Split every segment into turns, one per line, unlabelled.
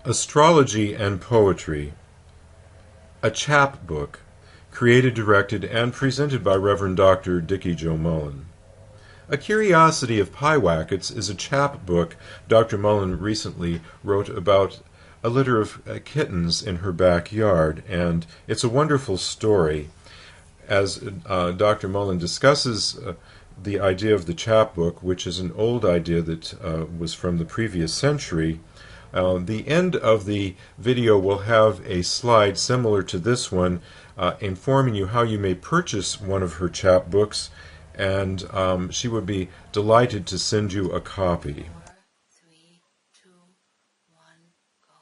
Astrology and Poetry, a chapbook, created, directed, and presented by Reverend Dr. Dickie Joe Mullen. A Curiosity of Pyewackets is a chapbook Dr. Mullen recently wrote about a litter of kittens in her backyard, and it's a wonderful story. As Dr. Mullen discusses the idea of the chapbook, which is an old idea that was from the previous century, the end of the video will have a slide similar to this one informing you how you may purchase one of her chapbooks, and she would be delighted to send you a copy.
3, 2, 1, go.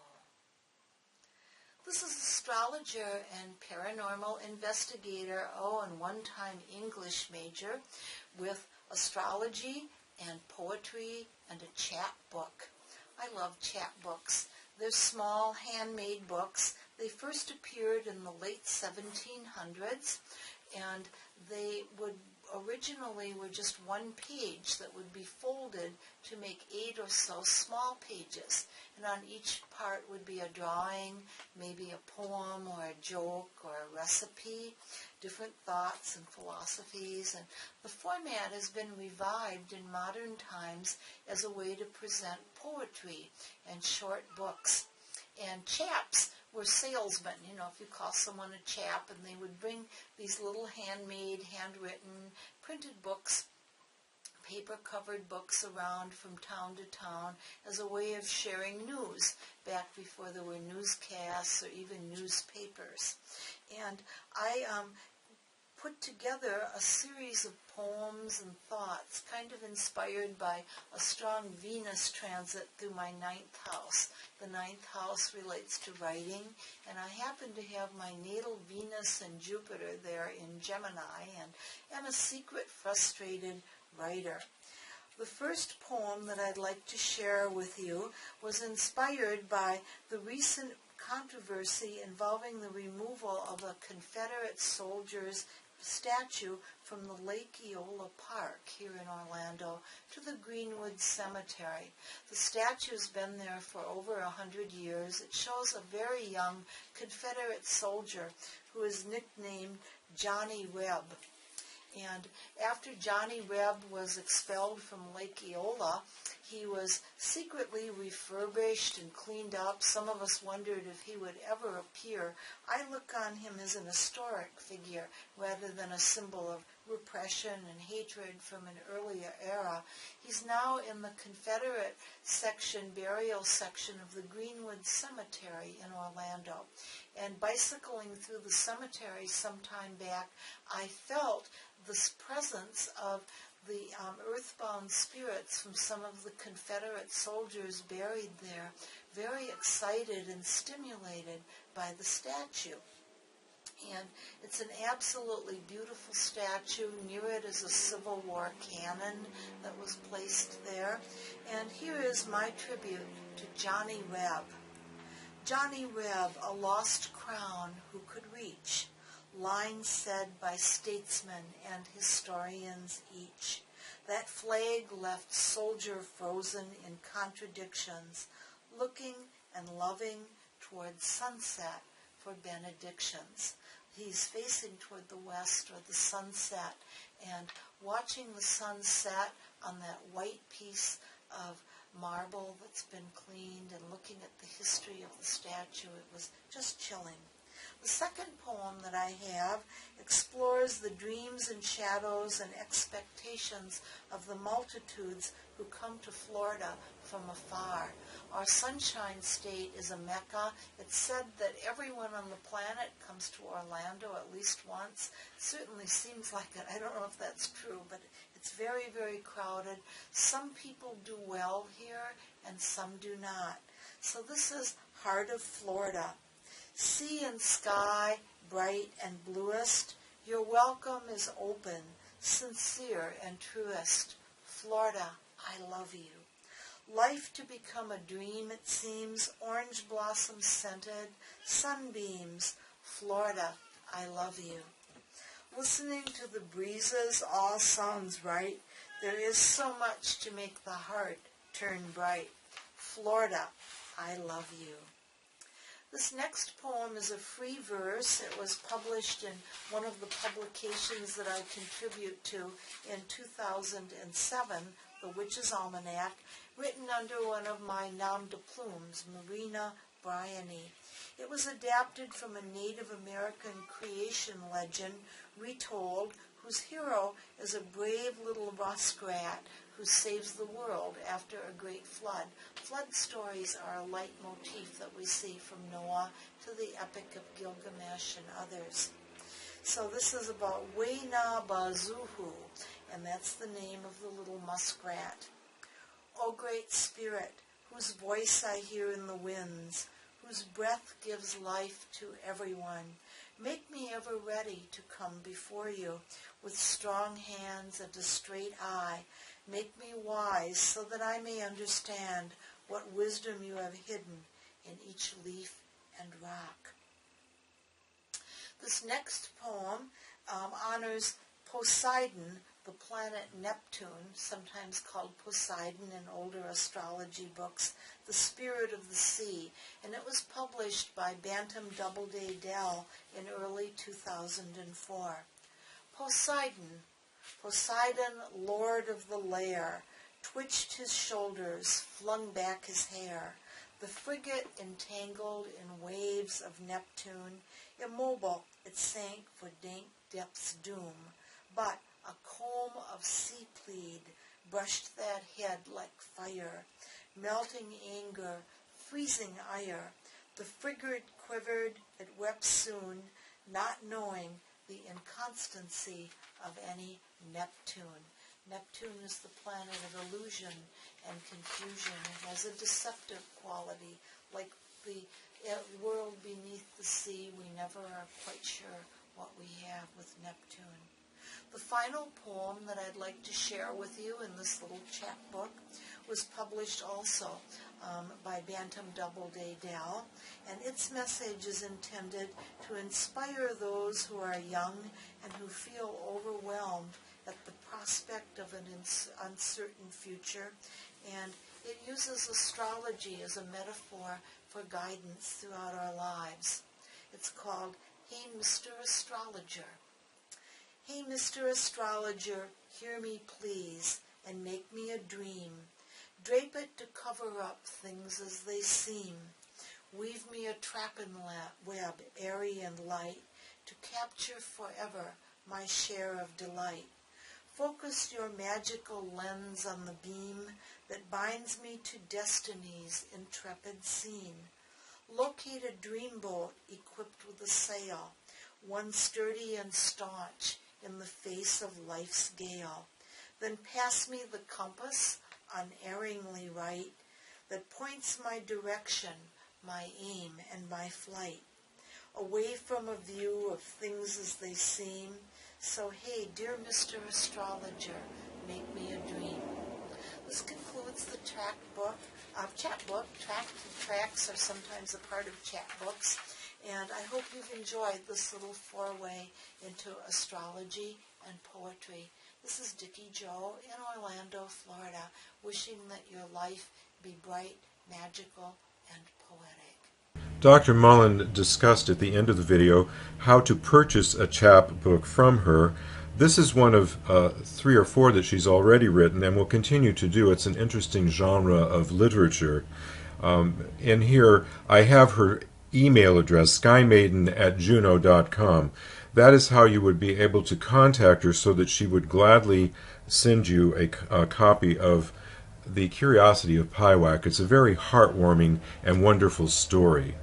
This is astrologer and paranormal investigator, and one-time English major with astrology and poetry and a chapbook. I love chapbooks. They're small, handmade books. They first appeared in the late 1700s, and they originally were just one page that would be folded to make 8 or so small pages. And on each part would be a drawing, maybe a poem or a joke or a recipe, different thoughts and philosophies. And the format has been revived in modern times as a way to present poetry and short books. And chaps were salesmen. You know, if you call someone a chap, and they would bring these little handmade, handwritten, printed books, paper-covered books around from town to town as a way of sharing news back before there were newscasts or even newspapers. And I put together a series of poems and thoughts, kind of inspired by a strong Venus transit through my 9th house. The 9th house relates to writing, and I happen to have my natal Venus and Jupiter there in Gemini, and am a secret frustrated writer. The first poem that I'd like to share with you was inspired by the recent controversy involving the removal of a Confederate soldier's statue from the Lake Eola Park here in Orlando to the Greenwood Cemetery. The statue's been there for over 100 years. It shows a very young Confederate soldier who is nicknamed Johnny Reb. And after Johnny Reb was expelled from Lake Eola, he was secretly refurbished and cleaned up. Some of us wondered if he would ever appear. I look on him as an historic figure rather than a symbol of repression and hatred from an earlier era. He's now in the Confederate burial section of the Greenwood Cemetery in Orlando. And bicycling through the cemetery some time back, I felt this presence of the earthbound spirits from some of the Confederate soldiers buried there, very excited and stimulated by the statue. And it's an absolutely beautiful statue. Near it is a Civil War cannon that was placed there. And here is my tribute to Johnny Reb. Johnny Reb, a lost crown who could reach, lines said by statesmen and historians each. That flag left soldier frozen in contradictions, looking and loving toward sunset for benedictions. He's facing toward the west or the sunset, and watching the sunset on that white piece of marble that's been cleaned and looking at the history of the statue, it was just chilling. The second poem that I have explores the dreams and shadows and expectations of the multitudes who come to Florida from afar. Our Sunshine State is a mecca. It's said that everyone on the planet comes to Orlando at least once. It certainly seems like it. I don't know if that's true, but it's very, very crowded. Some people do well here, and some do not. So this is Heart of Florida. Sea and sky, bright and bluest, your welcome is open, sincere and truest. Florida, I love you. Life to become a dream, it seems, orange blossom scented, sunbeams. Florida, I love you. Listening to the breezes, all sounds right. There is so much to make the heart turn bright. Florida, I love you. This next poem is a free verse. It was published in one of the publications that I contribute to in 2007, The Witch's Almanac, written under one of my nom de plumes, Marina Bryany. It was adapted from a Native American creation legend, retold, whose hero is a brave little muskrat who saves the world after a great flood. Flood stories are a leitmotif that we see from Noah to the Epic of Gilgamesh and others. So this is about Wena Bazuhu, and that's the name of the little muskrat. O great spirit, whose voice I hear in the winds, whose breath gives life to everyone, make me ever ready to come before you with strong hands and a straight eye. Make me wise so that I may understand what wisdom you have hidden in each leaf and rock. This next poem honors Poseidon, the planet Neptune, sometimes called Poseidon in older astrology books, the spirit of the sea, and it was published by Bantam Doubleday Dell in early 2004. Poseidon, lord of the lair, twitched his shoulders, flung back his hair. The frigate entangled in waves of Neptune, immobile it sank for dank depths' doom. But a comb of sea pleed brushed that head like fire, melting anger, freezing ire. The frigate quivered, it wept soon, not knowing the inconstancy of any Neptune. Neptune is the planet of illusion and confusion. It has a deceptive quality, like the world beneath the sea. We never are quite sure what we have with Neptune. The final poem that I'd like to share with you in this little chapbook was published also by Bantam Doubleday Dell, and its message is intended to inspire those who are young and who feel overwhelmed at the prospect of an uncertain future, and it uses astrology as a metaphor for guidance throughout our lives. It's called, Hey, Mr. Astrologer. Hey, Mr. Astrologer, hear me please, and make me a dream. Drape it to cover up things as they seem. Weave me a trapping web, airy and light, to capture forever my share of delight. Focus your magical lens on the beam that binds me to destiny's intrepid scene. Locate a dreamboat equipped with a sail, one sturdy and staunch in the face of life's gale. Then pass me the compass, unerringly right, that points my direction, my aim, and my flight. Away from a view of things as they seem. So, hey, dear Mr. Astrologer, make me a dream. This concludes the chapbook. Tracks are sometimes a part of chapbooks, and I hope you've enjoyed this little foray into astrology and poetry. This is Dickie Jo in Orlando, Florida, wishing that your life be bright, magical, and poetic.
Dr. Mullen discussed at the end of the video how to purchase a chapbook from her. This is one of 3 or 4 that she's already written and will continue to do. It's an interesting genre of literature. In here, I have her email address, skymaiden@juno.com. That is how you would be able to contact her so that she would gladly send you a copy of The Curiosity of Pyewack. It's a very heartwarming and wonderful story.